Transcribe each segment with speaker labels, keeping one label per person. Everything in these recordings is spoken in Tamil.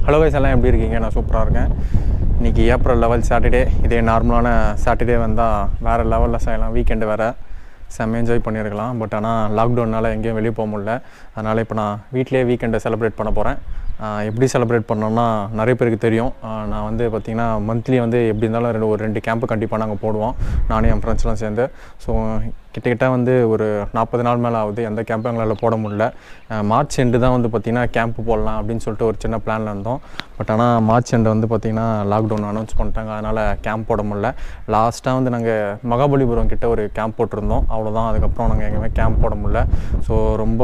Speaker 1: ஹலோ கைஸ், எல்லாம் எப்படி இருக்கீங்க? நான் சூப்பராக இருக்கேன். இன்றைக்கி ஏப்ரல் 11 சாட்டர்டே. இதே நார்மலான சாட்டர்டே வந்தால் வேறு லெவலில் செய்யலாம். வீக்கெண்டு வேறு செம்ம என்ஜாய் பண்ணியிருக்கலாம். பட் ஆனால் லாக்டவுனால் எங்கேயும் வெளியே போக முடியல. அதனால் இப்போ நான் வீட்டிலே வீக்கெண்டை செலிப்ரேட் பண்ண போகிறேன். எப்படி செலிப்ரேட் பண்ணோன்னா நிறைய பேருக்கு தெரியும். நான் வந்து பார்த்திங்கன்னா மந்த்லி வந்து எப்படி இருந்தாலும் ஒரு 2 கேம்ப்பு கண்டிப்பாக நாங்கள் போடுவோம், நானும் என் ஃப்ரெண்ட்ஸ்லாம் சேர்ந்து. ஸோ கிட்டக்கிட்ட வந்து ஒரு 40 நாள் மேலே ஆகுது எந்த கேம்ப்பும் எங்களால் போட முடியல. மார்ச் எண்டு தான் வந்து பார்த்திங்கன்னா கேம்ப்பு போடலாம் அப்படின்னு சொல்லிட்டு ஒரு சின்ன பிளானில் இருந்தோம். பட் ஆனால் மார்ச் எண்டு வந்து பார்த்திங்கன்னா லாக்டவுன் அனௌன்ஸ் பண்ணிட்டாங்க. அதனால் கேம்ப் போட முடியல. லாஸ்ட்டாக வந்து நாங்கள் மகாபலிபுரம் கிட்டே ஒரு கேம்ப் போட்டிருந்தோம், அவ்வளோதான். அதுக்கப்புறம் நாங்கள் எங்கேயுமே கேம்ப் போட முடியல. ஸோ ரொம்ப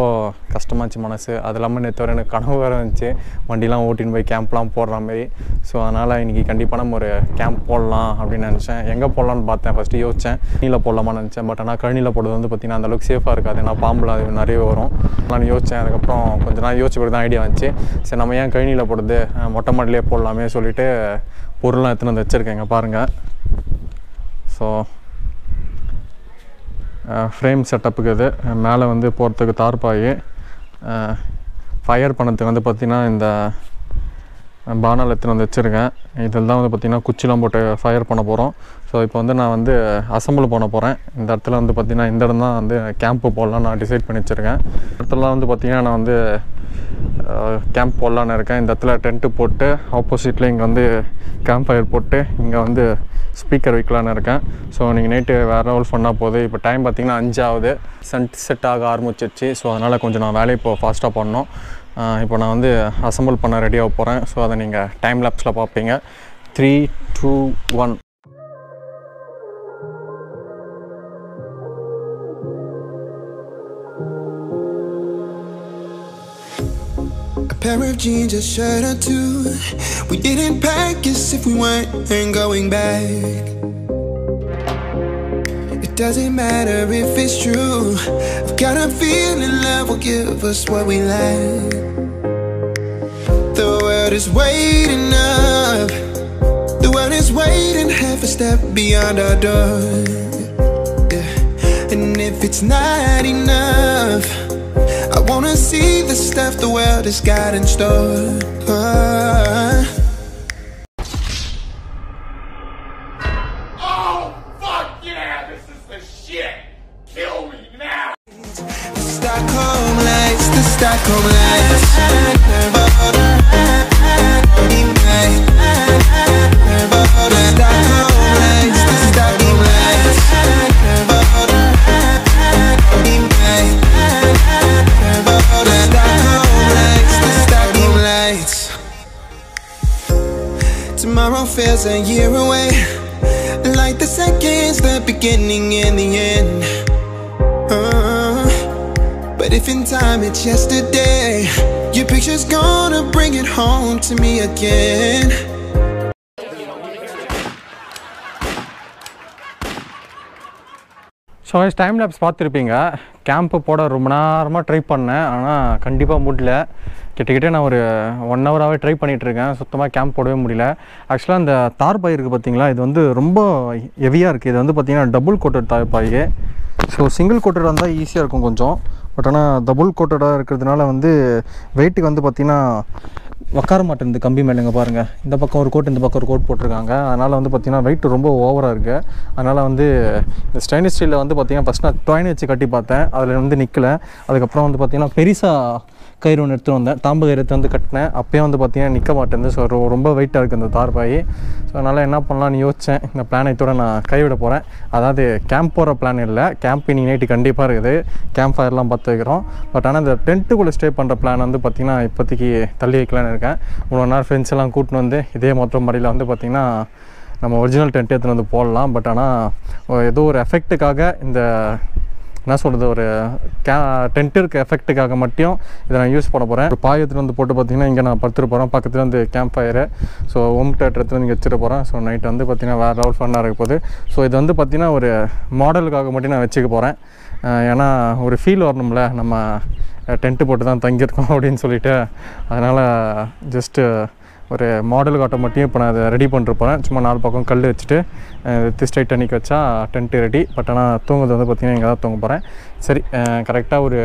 Speaker 1: கஷ்டமாச்சு மனசு. அது இல்லாமல் நேற்று வரை எனக்கு கனவு வேறு இருந்துச்சு, வண்டிலாம் ஓட்டின்னு போய் கேம்ப்லாம் போடுற மாதிரி. ஸோ அதனால் இன்றைக்கி கண்டிப்பாக நம்ம ஒரு கேம்ப் போடலாம் அப்படின்னு நினச்சேன். எங்கே போடலான்னு பார்த்தேன். ஃபஸ்ட்டு யோசித்தேன் கழனியில் போடலாமான்னு நினச்சேன். பட் ஆனால் கழனியில் போடுறது வந்து பார்த்திங்கன்னா அந்தளவுக்கு சேஃபாக இருக்காது. ஏன்னா பாம்பில் அது நிறைய வரும். நான் யோசித்தேன். அதுக்கப்புறம் கொஞ்சம் நாள் யோசிச்சு பிறகு தான் ஐடியா வந்துச்சு, சரி நம்ம ஏன் கழனியில் போடுறது, மொட்டை மாடிலே போடலாமே சொல்லிவிட்டு பொருள்லாம் எடுத்துன்னு வந்து வச்சுருக்கேங்க பாருங்கள். ஸோ ஃப்ரேம் செட்டப்புக்கு இது மேலே வந்து போகிறதுக்கு தார்பாய், ஃபயர் பண்ணதுக்கு வந்து பார்த்திங்கன்னா இந்த பானால் எடுத்துன்னு வந்து வச்சுருக்கேன். இதில் தான் வந்து பார்த்திங்கன்னா குச்சிலாம் போட்டு ஃபயர் பண்ண போகிறோம். ஸோ இப்போ வந்து நான் வந்து அசம்பிள் பண்ண போகிறேன். இந்த இடத்துல வந்து பார்த்திங்கன்னா இந்த இடம் தான் வந்து கேம்ப்பு போடலாம் நான் டிசைட் பண்ணி வச்சுருக்கேன். இடத்துலலாம் வந்து பார்த்திங்கன்னா நான் வந்து கேம்ப் போடலான்னு இருக்கேன். இந்த இடத்துல டென்ட்டு போட்டு ஆப்போசிட்டில் இங்கே வந்து கேம்ப் ஃபயர் போட்டு இங்கே வந்து ஸ்பீக்கர் வைக்கலான்னு இருக்கேன். ஸோ நீங்கள் நைட்டு வேறு லெவல் பண்ணால் போகுது. இப்போ டைம் பார்த்திங்கன்னா 5 ஆகுது. செட் ஆக ஆரம்பிச்சிருச்சு. ஸோ அதனால் கொஞ்சம் நான் வேலையை இப்போ ஃபாஸ்ட்டாக பண்ணணும். இப்போ நான் வந்து அசம்பிள் பண்ண ரெடியாக போகிறேன். ஸோ அதை நீங்கள் டைம் லேப்ஸில் பார்ப்பீங்க. 3, 2, 1.
Speaker 2: A pair of jeans, a shirt or two. We didn't pack as if we weren't going back. It doesn't matter if it's true. I've got a feeling love will give us what we lack. The world is waiting up. The world is waiting half a step beyond our door. Yeah. And if it's not enough, I wanna see the stuff the world has got in store.
Speaker 3: Oh, fuck yeah, this is the shit. Kill me now.
Speaker 2: The Stockholm Lights, the Stockholm Lights. Tomorrow feels a year away, like the seconds, the beginning and the end. But if in time it's yesterday, your picture's gonna bring it home to me again.
Speaker 1: So time lapse பார்த்துருப்பீங்க. கேம்ப்பு போட ரொம்ப நேரமாக ட்ரை பண்ணேன், ஆனால் கண்டிப்பாக முடியல. கிட்டக்கிட்ட நான் ஒரு 1 ஹவராகவே ட்ரை பண்ணிகிட்ருக்கேன். சுத்தமாக கேம்ப் போடவே முடியல. ஆக்சுவலாக இந்த தார்பாய் இருக்குது பார்த்திங்களா, இது வந்து ரொம்ப ஹெவியாக இருக்குது. இது வந்து பார்த்திங்கன்னா டபுள் கோட்டட் தார்பாய். ஸோ சிங்கிள் கோட்டட் வந்தால் ஈஸியாக இருக்கும் கொஞ்சம். பட் ஆனால் டபுள் கோட்டடாக இருக்கிறதுனால வந்து வெயிட்டுக்கு வந்து பார்த்திங்கன்னா உட்கார மாட்டேங்குது கம்பி மேலேங்க பாருங்கள். இந்த பக்கம் ஒரு கோட், இந்த பக்கம் ஒரு கோட் போட்டிருக்காங்க. அதனால் வந்து பார்த்திங்கன்னா வெயிட் ரொம்ப ஓவராக இருக்குது. அதனால் வந்து இந்த ஸ்டெயின்லெஸ் ஸ்டீலில் வந்து பார்த்திங்கன்னா ஃபஸ்ட் நான் டாயின் வச்சு கட்டி பார்த்தேன், அதில் வந்து நிற்கலை. அதுக்கப்புறம் வந்து பார்த்திங்கன்னா பெருசாக கயிறு ஒன்று எடுத்துகிட்டு வந்தேன், தாம்பு கயிறு எடுத்து வந்து கட்டினேன். அப்போயே வந்து பார்த்திங்கன்னா நிற்க மாட்டேங்குது. ஸோ ரொம்ப வெயிட்டாக இருக்குது இந்த தார்பாய். ஸோ அதனால் என்ன பண்ணலான்னு யோசித்தேன். இந்த பிளானத்தோட நான் கைவிட போகிறேன். அதாவது கேம்ப் போகிற பிளான் இல்லை, கேம்ப் இன்னைக்கு நைட்டு கண்டிப்பாக இருக்குது. கேம்ப் ஃபயர்லாம் பார்த்து வைக்கிறோம். பட் ஆனால் இந்த டென்ட்டுக்குள்ளே ஸ்டே பண்ணுற பிளான் வந்து பார்த்திங்கன்னா இப்போதைக்கு தள்ளி வைக்கலான்னு இருக்கேன். இவ்வளோ நேரம் ஃப்ரெண்ட்ஸ் எல்லாம் கூட்டின்னு வந்து இதே மொட்டை மாடியில் வந்து பார்த்திங்கன்னா நம்ம ஒரிஜினல் டென்ட் எடுத்துன்னு வந்து போடலாம். பட் ஆனால் ஏதோ ஒரு எஃபெக்ட்டுக்காக, இந்த என்ன சொல்கிறது, ஒரு டென்ட் இருக்க எஃபெக்ட்டுக்காக மட்டும் இதை நான் யூஸ் பண்ண போகிறேன். ஒரு பாய் எடுத்துகிட்டு வந்து போட்டு பார்த்திங்கன்னா இங்கே நான் படுத்துட்டு போகிறேன். பக்கத்தில் வந்து camp fire. So home theatre எடுத்துகிட்டு வந்து இங்கே வச்சுட்டு போகிறேன். ஸோ நைட் வந்து பார்த்திங்கன்னா வேறு லெவல் ஃபன்னாக இருக்க போகுது. ஸோ இது வந்து பார்த்திங்கன்னா ஒரு மாடலுக்காக மட்டும் நான் வச்சுக்க போகிறேன். ஏன்னா ஒரு ஃபீல் வரணும்ல, நம்ம டென்ட்டு போட்டு தான் தங்கியிருக்கோம் அப்படின்னு சொல்லிட்டு. அதனால் ஜஸ்ட்டு ஒரு மாடல் காட்ட மட்டும் இப்போ நான் அதை ரெடி பண்ணிட்டு போகிறேன். சும்மா 4 பக்கம் கல் வச்சுட்டு ஸ்ட்ரைட் தண்ணிக்கு வச்சா டென்ட்டு ரெடி. பட் ஆனால் தூங்குறது வந்து பார்த்திங்கன்னா இங்கே தான் தூங்க போகிறேன். சரி, கரெக்டாக ஒரு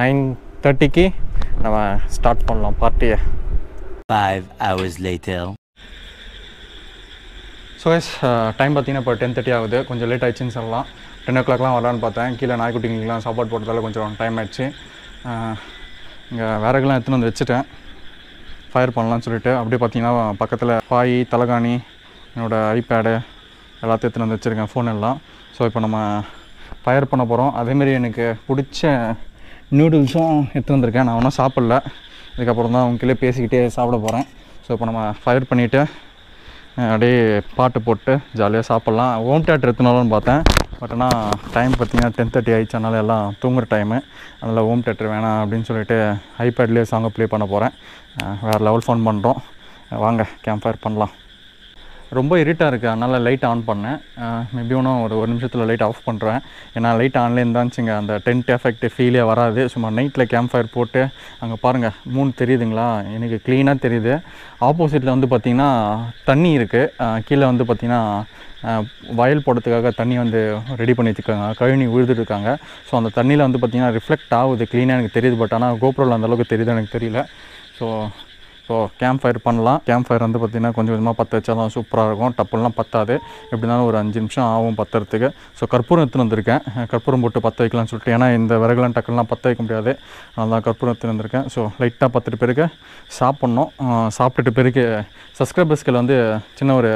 Speaker 1: 9:30க்கு நம்ம ஸ்டார்ட் பண்ணலாம் பார்ட்டியை.
Speaker 4: 5 hours later.
Speaker 1: So as time பார்த்தீங்கன்னா இப்போ 10:30 ஆகுது. கொஞ்சம் லேட் ஆயிடுச்சுன்னு சொல்லலாம். 10 o'clockலாம் வரலான்னு பார்த்தேன். கீழே நாய்க்குட்டிங்களுக்குலாம் சாப்பாடு போட்டதால் கொஞ்சம் டைம் ஆயிடுச்சு. இங்கே விறகுலாம் எடுத்துன்னு வந்து வச்சுட்டேன் ஃபயர் பண்ணலான்னு சொல்லிட்டு. அப்படியே பார்த்தீங்கன்னா பக்கத்தில் பாய், தலகாணி, என்னோடய ஐபேடு எல்லாத்தையும் எடுத்துன்னு வந்து வச்சுருக்கேன், ஃபோன் எல்லாம். ஸோ இப்போ நம்ம ஃபயர் பண்ண போகிறோம். அதேமாரி எனக்கு பிடிச்ச நூடுல்ஸும் எடுத்துன்னு வந்திருக்கேன். நான் ஒன்றும் சாப்பிட்ல. இதுக்கப்புறம் தான் அவங்களே பேசிக்கிட்டே சாப்பிட போகிறேன். ஸோ இப்போ நம்ம ஃபயர் பண்ணிவிட்டு அப்படியே பாட்டு போட்டு ஜாலியாக சாப்பிட்லாம். ஹோம் தியேட்டர் எடுத்துனாலும் பார்த்தேன். பட் ஆனால் டைம் பார்த்திங்கன்னா 10:30 ஆகிடுச்சு. அதனால் எல்லாம் தூங்குற டைமு. அதனால் ஹோம் தியேட்டர் வேணாம் அப்படின்னு சொல்லிட்டு ஐபேட்லேயே சாங்கை ப்ளே பண்ண போகிறேன். வேறு லெவல் ஃபோன் பண்ணுறோம். வாங்க கேம்ப் ஃபயர் பண்ணலாம். ரொம்ப இருட்டாக இருக்குது, அதனால் லைட் ஆன் பண்ணேன். மேபி ஒன்றும் ஒரு நிமிஷத்தில் லைட் ஆஃப் பண்ணுறேன். ஏன்னா லைட் ஆன்லேயே இருந்தாச்சுங்க அந்த டென்ட் எஃபெக்ட் ஃபீலே வராது. சும்மா நைட்டில் கேம்ப் ஃபயர் போட்டு அங்கே பாருங்கள் மூணு தெரியுதுங்களா, எனக்கு க்ளீனாக தெரியுது. ஆப்போசிட்டில் வந்து பார்த்திங்கன்னா தண்ணி இருக்குது. கீழே வந்து பார்த்திங்கன்னா வயல் போடுறதுக்காக தண்ணி வந்து ரெடி பண்ணி வச்சுருக்காங்க, கழனி உழுதுருக்காங்க. ஸோ அந்த தண்ணியில் வந்து பார்த்திங்கன்னா ரிஃப்ளெக்ட் ஆகுது, க்ளீனாக எனக்கு தெரியுது. பட் ஆனால் கோப்ரோவில் அந்தளவுக்கு தெரியுது எனக்கு தெரியல. ஸோ கேம்ப் ஃபயர் பண்ணலாம். கேம்ப் ஃபயர் வந்து பார்த்திங்கன்னா கொஞ்சம் கொஞ்சமாக பற்ற வச்சா தான் சூப்பராக இருக்கும். டப்புலாம் பற்றாது. எப்படினாலும் ஒரு 5 நிமிஷம் ஆகும் பற்றுறதுக்கு. ஸோ கற்பூரம் எடுத்துன்னு வந்திருக்கேன். கற்பூரம் போட்டு பற்ற வைக்கலாம்னு சொல்லிட்டு, ஏன்னா இந்த விறகுலாம் டக்குலாம் பற்ற வைக்க முடியாது. அதனால தான் கற்பூரம் எடுத்துன்னு வந்திருக்கேன். ஸோ லைட்டாக 10 பேருக்கு சாப்பிட்ணும். சாப்பிட்டுட்டு பேருக்கு சப்ஸ்கிரைபர்ஸ்கள் வந்து சின்ன ஒரு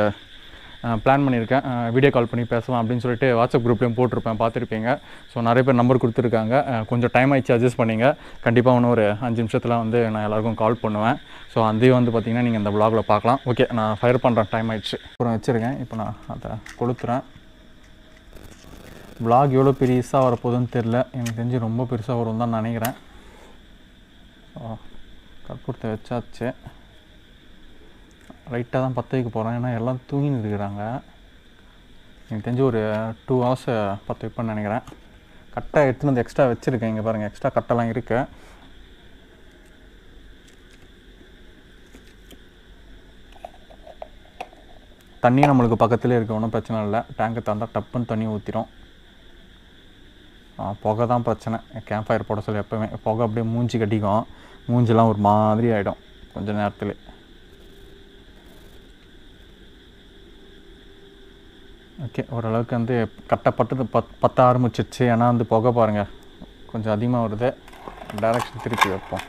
Speaker 1: பிளான் பண்ணியிருக்கேன். வீடியோ கால் பண்ணி பேசலாம் அப்படின்னு சொல்லிட்டு வாட்ஸ்அப் குரூப்லேயும் போட்டிருப்பேன், பார்த்துருப்பீங்க. ஸோ நிறைய பேர் நம்பர் கொடுத்துருக்காங்க. கொஞ்சம் டைம் ஆகிடுச்சு, அட்ஜஸ்ட் பண்ணிங்க. கண்டிப்பாக இன்னும் ஒரு 5 நிமிஷத்தில் வந்து நான் எல்லாருக்கும் கால் பண்ணுவேன். ஸோ அதையும் வந்து பார்த்திங்கன்னா நீங்கள் இந்த vlogல பார்க்கலாம். ஓகே, நான் ஃபயர் பண்ணுறேன், டைம் ஆகிடுச்சு. அப்புறம் வச்சுருக்கேன். இப்போ நான் அதை கொளுத்துறேன். vlog எவ்வளோ பெருசாக வரப்போகுதுன்னு தெரில. எனக்கு தெரிஞ்சு ரொம்ப பெருசாக வரும் தான் நினைக்கிறேன். கற்பூரத்தை வச்சாச்சு. ரைட்டாக தான் பற்ற வைக்க போகிறேன், ஏன்னா எல்லாம் தூங்கின்னு இருக்கிறாங்க. எனக்கு தெரிஞ்சு ஒரு 2 hours பற்ற வைப்பேன்னு நினைக்கிறேன். கட்டை எடுத்துன்னு வந்து எக்ஸ்ட்ரா வச்சுருக்கேன். இங்கே பாருங்கள், எக்ஸ்ட்ரா கட்டெல்லாம் இருக்குது. தண்ணி நம்மளுக்கு பக்கத்துலேயே இருக்க, ஒன்றும் பிரச்சனை இல்லை. டேங்கை தந்தால் டப்புன்னு தண்ணி ஊற்றிடும். புகை தான் பிரச்சனை. கேம்ப் ஃபயர் போட சொல்லி எப்போவுமே புகை அப்படியே மூஞ்சி கட்டிக்கும். மூஞ்சிலாம் ஒரு மாதிரி ஆகிடும் கொஞ்சம் நேரத்தில். ஓகே, ஓரளவுக்கு வந்து கட்டப்பட்டது பற்ற ஆரம்பிச்சிடுச்சு. ஏன்னா வந்து புகை பாருங்கள் கொஞ்சம் அதிகமாக வருது. டைரக்ஷன் திருப்பி வைப்போம்.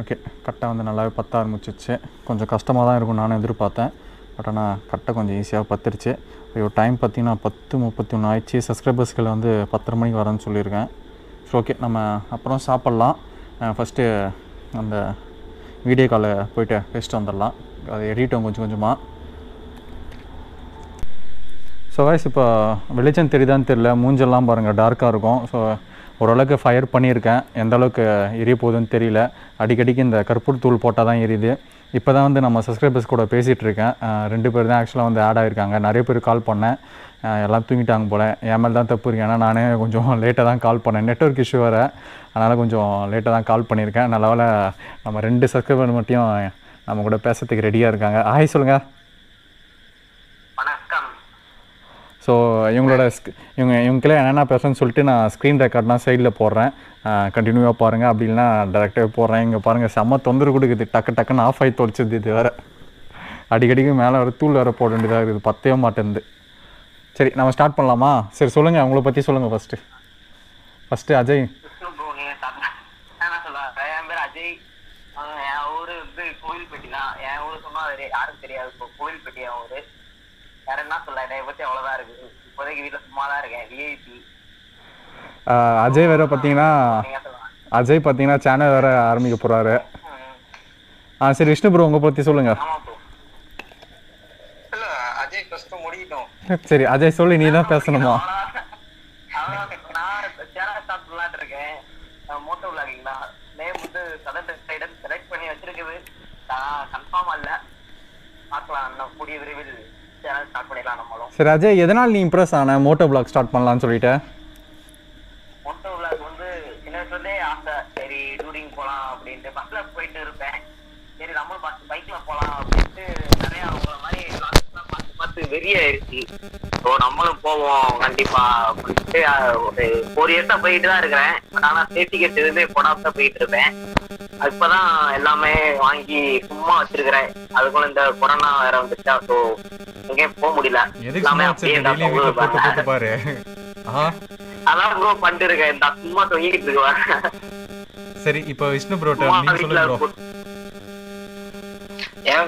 Speaker 1: ஓகே, கட்டை வந்து நல்லாவே பற்ற ஆரம்பிச்சிச்சு. கொஞ்சம் கஷ்டமாக தான் இருக்கும் நானும் எதிர்பார்த்தேன். பட் ஆனால் கட்டை கொஞ்சம் ஈஸியாக பற்றிருச்சு. ஐயோ, டைம் பார்த்திங்கன்னா 10:31 ஆயிடுச்சு. சப்ஸ்கிரைபர்ஸ்கள் வந்து 10:30 மணிக்கு வரேன்னு சொல்லியிருக்கேன். ஸோ ஓகே, நம்ம அப்புறம் சாப்பிட்லாம். ஃபஸ்ட்டு அந்த வீடியோ காலில் போய்ட்டு பேசிட்டு வந்துடலாம். அதை எடிட்டோம் கொஞ்சம் கொஞ்சமாக. ஸோ வாய்ஸ் இப்போ வெளிச்சம் தெரியுதான்னு தெரியல. மூஞ்செல்லாம் பாருங்கள் டார்க்காக இருக்கும். ஸோ ஓரளவுக்கு ஃபயர் பண்ணியிருக்கேன். எந்த அளவுக்கு எரிய போகுதுன்னு தெரியல. அடிக்கடிக்கு இந்த கற்பூர தூள் போட்டால் தான் எரியுது. இப்போ தான் வந்து நம்ம சப்ஸ்கிரைபர்ஸ் கூட பேசிகிட்டு இருக்கேன். 2 பேர் தான் ஆக்சுவலாக வந்து ஆட் ஆகிருக்காங்க. நிறைய பேர் கால் பண்ணேன், எல்லாம் தூங்கிட்டாங்க போல். என் மேலே தான் தப்பு இருக்கு. ஏன்னா நானே கொஞ்சம் லேட்டாக தான் கால் பண்ணேன், நெட்வொர்க் இஷ்யூ வேறு. அதனால் கொஞ்சம் லேட்டாக தான் கால் பண்ணியிருக்கேன். நல்ல நம்ம 2 சப்ஸ்கிரைபர் மட்டும் நம்ம கூட பேசுறதுக்கு ரெடியாக இருக்காங்க. ஹாய் சொல்லுங்கள்.
Speaker 5: வணக்கம்.
Speaker 1: ஸோ இவங்களே என்னென்ன பேசுன்னு சொல்லிட்டு நான் ஸ்க்ரீன் ரெக்கார்ட்லாம் சைடில் போடுறேன். கண்டினியூவாக பாருங்கள். அப்படி இல்லைனா டேரெக்டாக போடுறேன். இங்கே பாருங்கள், செம்ம தொந்தரவு கொடுக்குது. டக்குன்னு ஆஃப் ஆகி தொலைச்சிது. இது வேறு அடிக்கடிக்கு மேலே வர தூள் வேறு போட வேண்டியதாக இருக்குது. பற்றவே மாட்டேங்குது. சரி, நம்ம ஸ்டார்ட் பண்ணலாமா? சரி சொல்லுங்கள், அவங்கள பற்றி சொல்லுங்கள். ஃபஸ்ட்டு அஜய்.
Speaker 5: என்ன சொல்ல, என் பேர் அஜய். என் ஊர் வந்து கோவில்பட்டி தான். என் ஊர் சொன்னால் யாரும் தெரியாது. இப்போ கோவில்பட்டி என் ஊர். வேற என்ன சொல்ல, என்னை பற்றி அவ்வளோதான் இருக்குது. இப்போதைக்கு வீட்டில் சும்மா தான் இருக்கேன். விஐபி.
Speaker 1: அஜய் வேறு பார்த்தீங்கன்னா சேனல் வேறு ஆரம்பிக்க போகிறாரு. சரி விஷ்ணு ப்ரோ, உங்கள் பற்றி சொல்லுங்கள். சரி அஜய் சொல்லி, நீ தான் பேசணுமா?
Speaker 5: நான் சேனல் ஸ்டார்ட் பண்ணலான்னு இருக்கேன். மோட்டோ விளாகிங் தான். நேம் வந்து செலக்ட் பண்ணி வச்சிருக்குது. கன்ஃபார்ம் அல்ல, பார்க்கலாம். இன்னும் கூடிய விரைவில் சேனல் ஸ்டார்ட் பண்ணிடலாம் நம்மளும்.
Speaker 1: சரி அஜய், எதனால் நீ இம்ப்ரெஸ் ஆன மோட்டோ விளாக் ஸ்டார்ட் பண்ணலான்னு சொல்லிட்டு?
Speaker 5: மோட்டோ விளாக் வந்து சின்ன வயசுலேயே ஆசை. சரி டூரிங் போகலாம் அப்படின்ட்டு பஸ்ஸில் போயிட்டு இருப்பேன். சரி நம்மளும் பைக்கில் போகலாம் அப்படின்ட்டு நிறையா அவங்கள மாதிரி பார்த்து வெறியாயிருச்சு. ஸோ நம்மளும் போவோம் கண்டிப்பா. ஒரு 4 இயர்ஸா போயிட்டு தான் இருக்கிறேன். ஆனா சேஃப்டி கேட் எதுவுமே போடாம போயிட்டு இருப்பேன். இப்பதான் எல்லாமே வாங்கி சும்மா வச்சிருக்கிறேன். அதுக்குள்ள இந்த கொரோனா வேற வந்துச்சா, ஸோ எங்கேயும் போக முடியல. எல்லாமே அப்படியே
Speaker 1: பாரு.
Speaker 5: அதான் ப்ரோ பண்ணிட்டு இருக்கேன். இந்த சும்மா தொங்கிட்டு இருக்கேன்.
Speaker 1: சரி, இப்போ விஷ்ணு ப்ரோ சொல்லுங்க.
Speaker 4: என்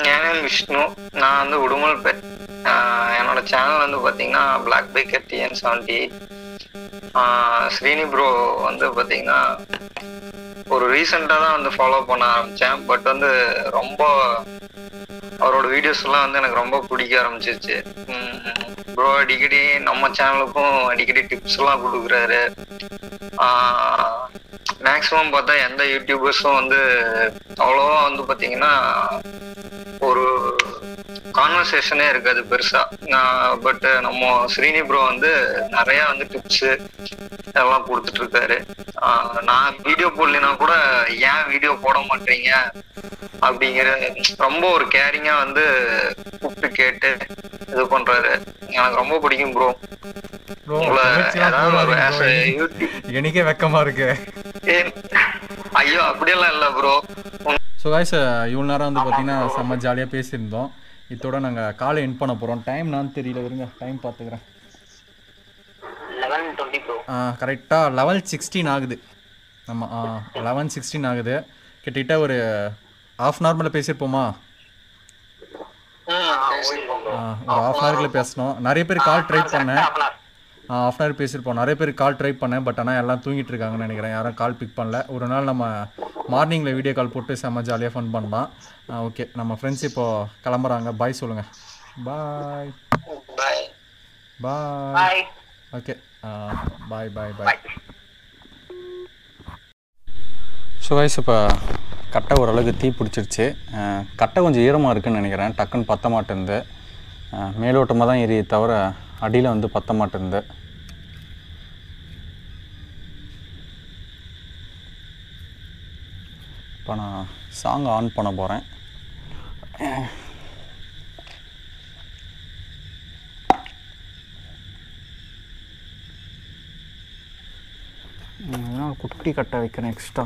Speaker 4: நேம் விஷ்ணு. நான் வந்து உடுமல்பேட். என்னோட சேனல் வந்து பார்த்தீங்கன்னா black biker TN70. Srini bro வந்து பார்த்தீங்கன்னா ஒரு ரீசெண்டாக தான் வந்து ஃபாலோ பண்ண ஆரம்பித்தேன். பட் வந்து ரொம்ப அவரோட வீடியோஸ் எல்லாம் வந்து எனக்கு ரொம்ப பிடிக்க ஆரம்பிச்சிருச்சு. ப்ரோ அடிக்கடி நம்ம சேனலுக்கும் அடிக்கடி டிப்ஸ் எல்லாம் கொடுக்குறாரு. மேக்ஸிமம் பார்த்தா எந்த யூடியூபர்ஸும் வந்து அவ்வளோவா வந்து பார்த்தீங்கன்னா ஒரு கான்வர்சேஷனே இருக்காது பெருசா. பட் நம்ம ஸ்ரீனி ப்ரோ வந்து நிறைய வந்து டிப்ஸு எல்லாம் கொடுத்துட்டு இருக்காரு. நான் வீடியோ போடலைன்னா கூட ஏன் வீடியோ போட மாட்டீங்க அப்படிங்கிற ரொம்ப ஒரு கேரிங்கா வந்து கூப்பிட்டு கேட்டு இது பண்றாரு. எனக்கு ரொம்ப பிடிக்கும் ப்ரோ.
Speaker 1: எனக்கே வெக்கமா இருக்கு.
Speaker 4: ஐயோ அப்படியெல்லாம் இல்லை ப்ரோ.
Speaker 1: ஸோ காய்ஸ், இவ்வளோ நேரம் வந்து பார்த்தீங்கன்னா செம்ம ஜாலியாக பேசியிருந்தோம். இதோட நாங்கள் காலை எண்ட் பண்ண போகிறோம். டைம் நான் தெரியல, இருங்க டைம் பார்த்துக்கிறேன். கரெக்டாக 11:16 ஆகுது. ஆமாம், 11:16 ஆகுது. கிட்டத்தட்ட ஒரு ½ hour மேலே பேசியிருப்போமா? ஒரு ½ hourக்குள்ள பேசணும். நிறைய பேர் கால் ட்ரை பண்ணேன். ½ hour பேசியிருப்போம். நிறைய பேர் கால் ட்ரை பண்ணேன். பட் ஆனால் எல்லாம் தூங்கிட்டு இருக்காங்கன்னு நினைக்கிறேன். யாரும் கால் பிக் பண்ணல. ஒரு நாள் நம்ம மார்னிங்கில் வீடியோ கால் போட்டு செம்ம ஜாலியாக ஃபன் பண்ணலாம். ஓகே, நம்ம ஃப்ரெண்ட்ஸ் இப்போது கிளம்புறாங்க. பாய் சொல்லுங்கள். பாய்
Speaker 4: பாய்
Speaker 1: பாய். ஓகே, பாய் பாய் பாய். ஸோ கைஸ், இப்போ கட்டை ஓரளவுக்கு தீ பிடிச்சிருச்சு. கட்டை கொஞ்சம் ஈரமாக இருக்குதுன்னு நினைக்கிறேன். டக்குன்னு பற்ற மாட்டேருந்து. மேலோட்டமாக தான் எரியை தவிர அடியில் வந்து பற்ற மாட்டேருந்து. இப்போ நான் சாங் ஆன் பண்ண போகிறேன். குட்டி கட்டை வைக்கிறேன் எக்ஸ்ட்ரா.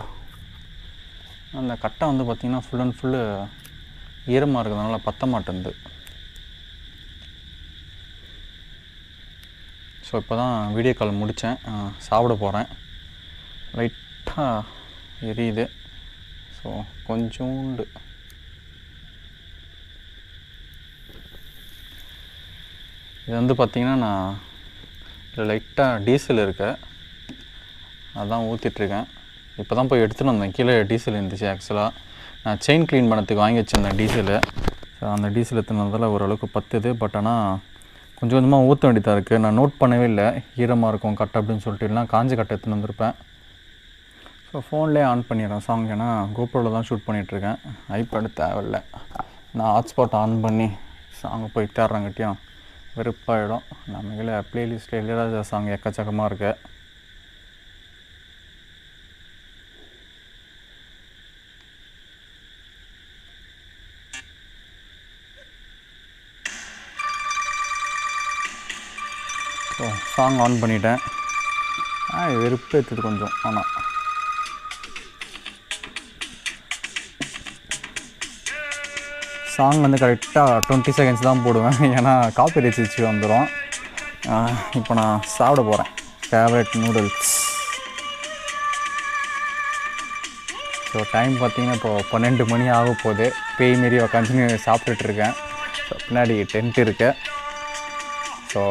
Speaker 1: அந்த கட்டை வந்து பார்த்திங்கன்னா ஃபுல் அண்ட் ஃபுல்லு ஈரமாக இருக்கிறதுனால பற்ற மாட்டேங்குது. ஸோ இப்போ தான் வீடியோ கால் முடித்தேன். சாப்பிட போகிறேன். லைட்டாக எரியுது. ஸோ கொஞ்சோண்டு இது வந்து பார்த்திங்கன்னா நான் இதில் லைட்டாக டீசல் இருக்கு, அதான் ஊற்றிட்டுருக்கேன். இப்போ தான் போய் எடுத்துகிட்டு வந்தேன். கீழே டீசல் இருந்துச்சு. ஆக்சுவலாக நான் செயின் க்ளீன் பண்ணதுக்கு வாங்கி வச்சுருந்தேன் டீசலு. ஸோ அந்த டீசல் எடுத்துனதால் ஓரளவுக்கு பத்துது. பட் ஆனால் கொஞ்சம் கொஞ்சமாக ஊற்ற வேண்டியதாக இருக்குது. நான் நோட் பண்ணவே இல்லை ஈரமாக இருக்கும் கட்டை அப்படின்னு சொல்லிட்டு. இல்லைனா காஞ்சி கட்டை எடுத்துன்னு வந்திருப்பேன். ஸோ ஃபோன்லேயே ஆன் பண்ணிடுறேன் சாங். ஏன்னா கோப்ரோவில் தான் ஷூட் பண்ணிகிட்ருக்கேன். ஐபேடு தேவையில்லை. நான் ஹாட்ஸ்பாட் ஆன் பண்ணி சாங்கை போய் தேடுறங்காட்டியும் வெறுப்பாயிடும். நம்ம கீழே ப்ளேலிஸ்ட்டில் இளையராஜா சாங் எக்கச்சக்கமாக இருக்குது. ஸோ சாங் ஆன் பண்ணிட்டேன். வெறுப்பு எடுத்தது கொஞ்சம். ஆனால் சாங் வந்து கரெக்டாக 20 செகண்ட்ஸ் தான் போடுவேன். ஏன்னா காப்பிரைட் இஷ்யூ வந்துடும். இப்போ நான் சாப்பிட போகிறேன். Favourite noodles. ஸோ டைம் பார்த்திங்கன்னா இப்போது 12 மணி ஆக போகுது. பேய் மாரி உட்காந்து சாப்பிட்டுட்ருக்கேன். ஸோ பின்னாடி டென்ட் இருக்கு. ஸோ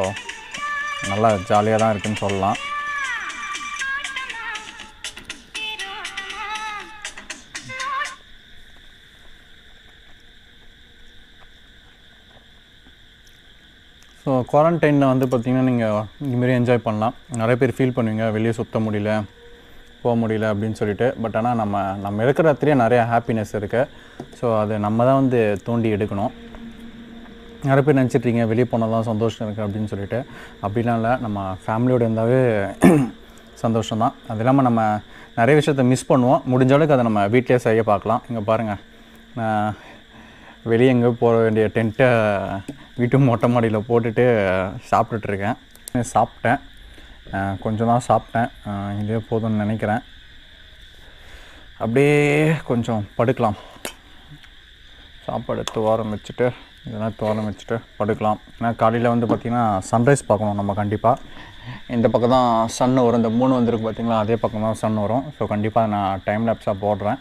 Speaker 1: நல்லா ஜாலியாக தான் இருக்குதுன்னு சொல்லலாம். ஸோ குவாரண்டைனில் வந்து பார்த்திங்கன்னா நீங்கள் இதுமாரி என்ஜாய் பண்ணலாம். நிறைய பேர் ஃபீல் பண்ணுவீங்க வெளியே சுற்ற முடியல, போக முடியல அப்படின்னு சொல்லிட்டு. பட் ஆனால் நம்ம இருக்கிற இடத்துலேயே நிறையா ஹாப்பினஸ் இருக்குது. ஸோ அது நம்ம தான் வந்து தோண்டி எடுக்கணும். நிறைய பேர் நினச்சிட்ருக்கீங்க வெளியே போனால் தான் சந்தோஷம் இருக்குது அப்படின்னு சொல்லிட்டு. அப்படிலாம் இல்லை. நம்ம ஃபேமிலியோடு இருந்தாவே சந்தோஷம் தான். அது இல்லாமல் நம்ம நிறைய விஷயத்த மிஸ் பண்ணுவோம். முடிஞ்ச அளவுக்கு அதை நம்ம வீட்டிலே செய்ய பார்க்கலாம். இங்கே பாருங்கள், நான் வெளியே எங்கே போக வேண்டிய டென்ட்டை வீட்டு மொட்டை மாடியில் போட்டுட்டு சாப்பிட்டுட்ருக்கேன். சாப்பிட்டேன், கொஞ்சம் தான் சாப்பிட்டேன், இதே போதும்னு நினைக்கிறேன். அப்படியே கொஞ்சம் படுக்கலாம். சாப்பாடு துவாரம் வச்சுட்டு இதெல்லாம் துவாரம் வச்சுட்டு படுக்கலாம். ஏன்னா காலையில் வந்து பார்த்திங்கன்னா சன்ரைஸ் பார்க்கணும் நம்ம கண்டிப்பாக. இந்த பக்கம் தான் சன் வரும், இந்த 3 வந்திருக்கு பார்த்திங்களா, அதே பக்கம் தான் சன் வரும். ஸோ கண்டிப்பாக நான் டைம் லேப்ஸாக போடுறேன்.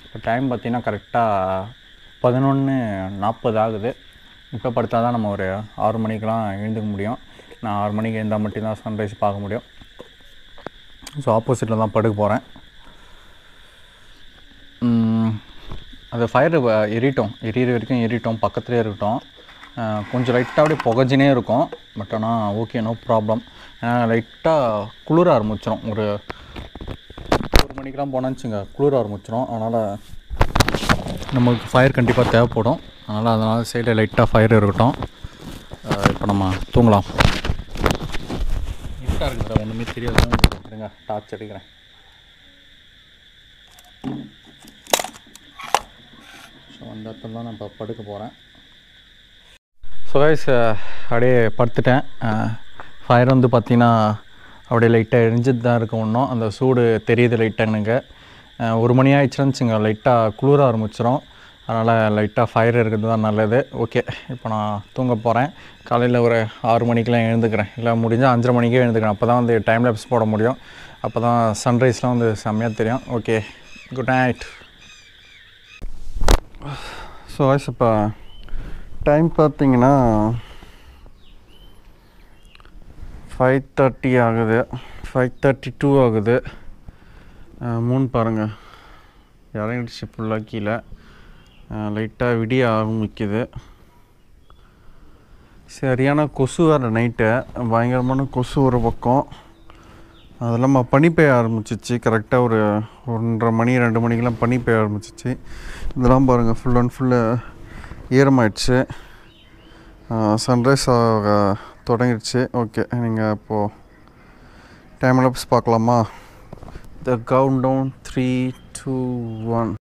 Speaker 1: இப்போ டைம் பார்த்திங்கன்னா கரெக்டாக 11:40 ஆகுது. இப்போ படுத்தா தான் நம்ம ஒரு 6 மணிக்கெலாம் எழுந்துக்க முடியும். நான் 6 மணிக்கு எழுந்தால் மட்டும்தான் சன்ரைஸ் பார்க்க முடியும். ஸோ ஆப்போசிட்டில் தான் படுக்க போகிறேன். அது ஃபயர் எரியிற வரைக்கும் எரியட்டும், பக்கத்துலேயே இருக்கட்டும். கொஞ்சம் லைட்டாக அப்படியே புகஞ்சினே இருக்கும். பட் ஆனால் ஓகே, நோ ப்ராப்ளம். ஏன்னா லைட்டாக குளிர ஆரம்பிச்சிடும். ஒரு மணிக்கெலாம் போனான்னு வச்சுங்க குளிர ஆரம்பிச்சிடும். அதனால் நம்மளுக்கு ஃபயர் கண்டிப்பாக தேவைப்படும். அதனால் சைடில் லைட்டாக ஃபயர் இருக்கட்டும். இப்போ நம்ம தூங்கலாம். இருட்டாக இருக்குதுடா, ஒன்றுமே தெரியாது. இருங்க, டார்ச் அடிக்கிறேன். ஸோ அந்த இடத்துல தான் நான் இப்போ படுக்க போகிறேன். ஸோ கைஸ், அப்படியே படுத்துட்டேன். ஃபயர் வந்து பார்த்திங்கன்னா அப்படியே லைட்டாக எரிஞ்சிட்டு தான் இருக்கும். ஒன்றும் அந்த சூடு தெரியுது லைட்டாக எனக்கு. 1 மணி ஆகிடுச்சுன்னு வச்சுங்க லைட்டாக குளிர ஆரம்பிச்சிடும். அதனால் லைட்டாக ஃபயர் இருக்கிறது தான் நல்லது. ஓகே, இப்போ நான் தூங்க போகிறேன். காலையில் ஒரு 6 மணிக்கெலாம் எழுந்துக்கிறேன். இல்லை முடிஞ்சால் 5:30 மணிக்கே எழுந்துக்கிறேன். அப்போ தான் வந்து டைம் லேப்ஸ் போட முடியும். அப்போ தான் சன்ரைஸ்லாம் வந்து செம்மையாக தெரியும். Okay, good night. So voice இப்போ டைம் பார்த்திங்கன்னா 5:30 ஆகுது, 5:32 ஆகுது. மூணு பாருங்கள் இறங்கிடுச்சு ஃபுல்லாக கீழே. லைட்டாக விடிய ஆரம்பிக்குது. சரியான கொசு வேறு நைட்டு, பயங்கரமான கொசு ஒரு பக்கம். அது இல்லாமல் பனி பெய்ய ஆரம்பிச்சிச்சு. கரெக்டாக ஒரு 1:30 மணி 2 மணிக்கெலாம் பனி பெய்ய ஆரம்பிச்சிச்சு. இதெல்லாம் பாருங்கள் ஃபுல் அண்ட் ஃபுல்லு ஈரமாயிடுச்சு. சன்ரைஸ் ஆக தொடங்கிடுச்சு. ஓகே, நீங்கள் இப்போது டைம் லேப்ஸ் பார்க்கலாமா? The countdown 3, 2, 1.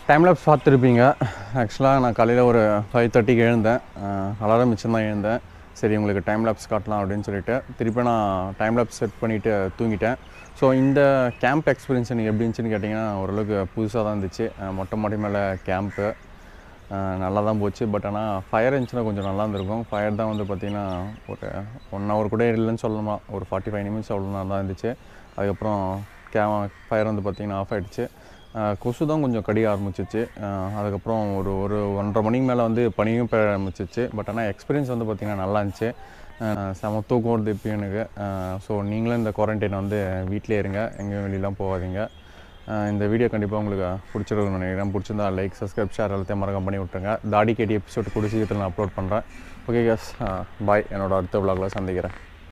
Speaker 1: Time lapse பார்த்துருப்பீங்க. ஆக்சுவலாக நான் காலையில் ஒரு 5:30க்கு எழுந்தேன். அலாரம் மிச்சம் தான் எழுந்தேன். சரி, உங்களுக்கு டைம் லேப்ஸ் காட்டலாம் அப்படின்னு சொல்லிட்டு திருப்பி நான் டைம் லேப்ஸ் செட் பண்ணிவிட்டு தூங்கிட்டேன். ஸோ இந்த கேம்ப் எக்ஸ்பீரியன்ஸ் எனக்கு எப்படி இருந்துச்சுன்னு கேட்டிங்கன்னா ஓரளவுக்கு புதுசாக தான் இருந்துச்சு. மொட்டை மாடி மேலே கேம்ப்பு நல்லா தான் போச்சு. பட் ஆனால் ஃபயர் இருந்துச்சுன்னா கொஞ்சம் நல்லா இருந்திருக்கும். ஃபயர் தான் வந்து பார்த்திங்கன்னா ஒரு 1 hour கூட இல்லைன்னு சொல்லலாம். ஒரு 45 நிமிஷம் அவ்வளோ நல்லா இருந்துச்சு. அதுக்கப்புறம் ஃபயர் வந்து பார்த்திங்கன்னா ஆஃப் ஆகிடுச்சு. கொசு தான் கொஞ்சம் கடிய ஆரம்பிச்சிச்சு. அதுக்கப்புறம் ஒரு 1:30 மணிக்கு மேலே வந்து பனியும் பெய்ய ஆரம்பிச்சிச்சு. பட் ஆனால் எக்ஸ்பீரியன்ஸ் வந்து பார்த்திங்கன்னா நல்லா இருந்துச்சு. செம தூக்கம் வருது இப்போ எனக்கு. ஸோ நீங்களும் இந்த குவாரண்டைனை வந்து வீட்டிலே இருங்க, எங்கேயும் வெளியெலாம் போகாதீங்க. இந்த வீடியோ கண்டிப்பாக உங்களுக்கு பிடிச்சிருக்குன்னு நினைக்கிறேன். பிடிச்சிருந்தா லைக், சப்ஸ்கிரைப், ஷேர் எல்லாத்தையும் மறக்காம பண்ணி விட்டுருங்க. தாடி கேடி எபிசோட் கூட சீக்கிரத்தில் நான் அப்லோட் பண்ணுறேன். ஓகே கேஸ், பாய். என்னோட அடுத்த விலாகில் சந்திக்கிறேன்.